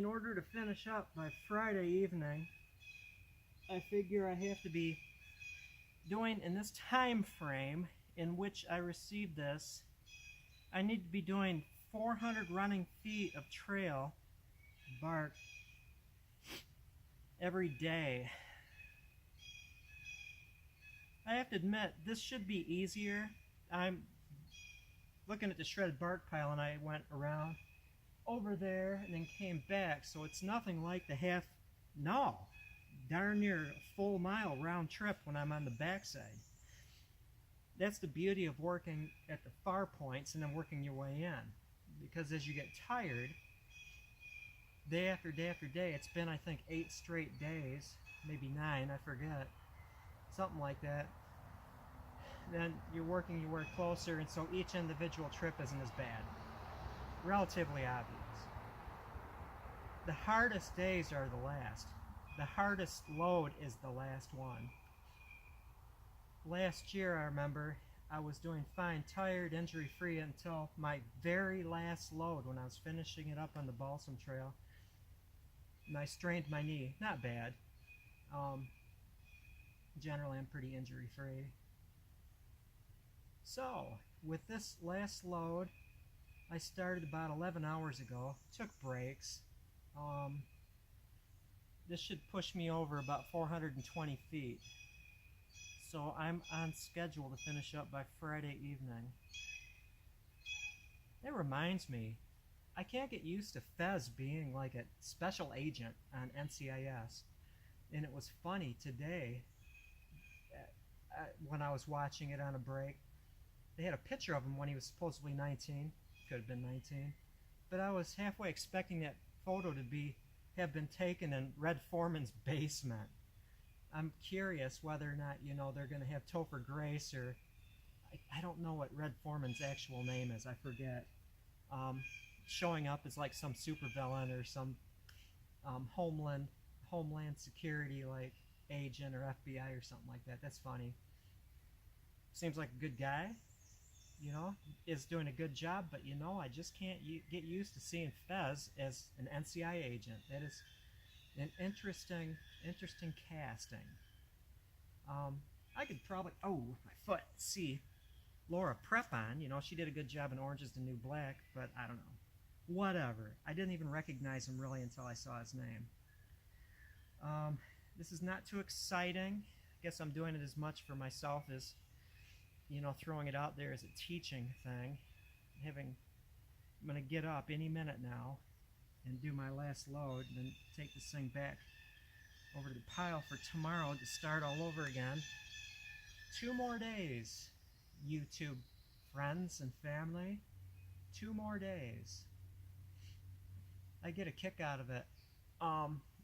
order to finish up by Friday evening, I figure I have to be doing in this time frame in which I received this, I need to be doing 400 running feet of trail bark every day. I have to admit, this should be easier. I'm looking at the shredded bark pile and I went around over there and then came back, so it's nothing like the darn near a full mile round trip when I'm on the backside. That's the beauty of working at the far points and then working your way in, because as you get tired, day after day after day, it's been I think 8 straight days, maybe 9, I forget, something like that. Then you're working your way closer, and so each individual trip isn't as bad. Relatively obvious. The hardest days are the last. The hardest load is the last one. Last year, I remember, I was doing fine, tired, injury-free until my very last load when I was finishing it up on the Balsam Trail. And I strained my knee. Not bad. Generally, I'm pretty injury-free. So, with this last load, I started about 11 hours ago. Took breaks. This should push me over about 420 feet. So I'm on schedule to finish up by Friday evening. That reminds me, I can't get used to Fez being like a special agent on NCIS. And it was funny today, when I was watching it on a break, they had a picture of him when he was supposedly 19. Could have been 19. But I was halfway expecting that photo to have been taken in Red Foreman's basement. I'm curious whether or not, they're going to have Topher Grace, or I don't know what Red Foreman's actual name is, I forget, showing up as like some supervillain or some Homeland Security like agent or FBI or something like that. That's funny. Seems like a good guy, is doing a good job, but I just can't get used to seeing Fez as an NCI agent. That is an interesting casting. I could probably, my foot, see Laura Prepon, she did a good job in Orange is the New Black, but I don't know. Whatever. I didn't even recognize him really until I saw his name. This is not too exciting. I guess I'm doing it as much for myself as throwing it out there as a teaching thing. I'm going to get up any minute now and do my last load and then take this thing back over to the pile for tomorrow to start all over again. 2 more days, YouTube friends and family. 2 more days. I get a kick out of it.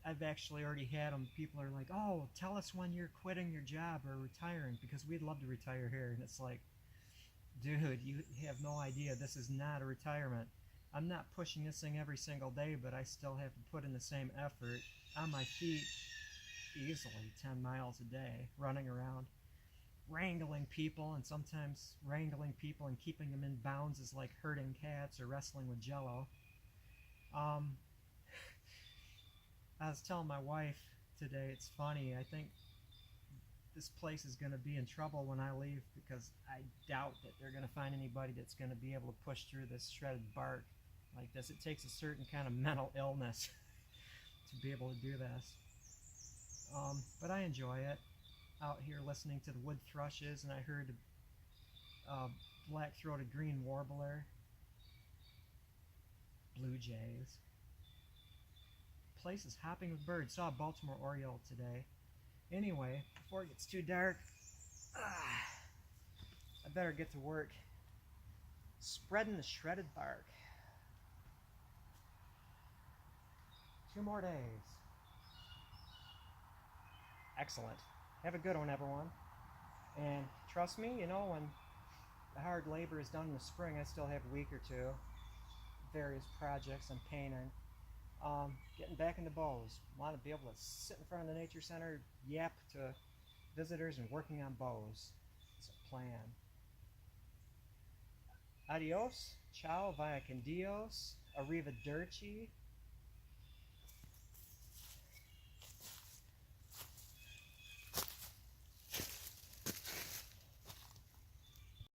I've actually already had them. People are like, oh, tell us when you're quitting your job or retiring, because we'd love to retire here. And it's like, dude, you have no idea. This is not a retirement. I'm not pushing this thing every single day, but I still have to put in the same effort on my feet easily 10 miles a day, running around, wrangling people, and sometimes wrangling people and keeping them in bounds is like herding cats or wrestling with Jello. I was telling my wife today, it's funny, I think this place is going to be in trouble when I leave, because I doubt that they're going to find anybody that's going to be able to push through this shredded bark like this. It takes a certain kind of mental illness to be able to do this. But I enjoy it. Out here listening to the wood thrushes, and I heard black-throated green warbler, blue jays. Place is hopping with birds. Saw a Baltimore Oriole today. Anyway, before it gets too dark, I better get to work spreading the shredded bark. 2 more days. Excellent. Have a good one, everyone. And trust me, when the hard labor is done in the spring, I still have a week or 2. Various projects I'm painting. Getting back into bows. Want to be able to sit in front of the nature center, yap to visitors, and working on bows. It's a plan. Adios, ciao, via con Dios, arrivederci,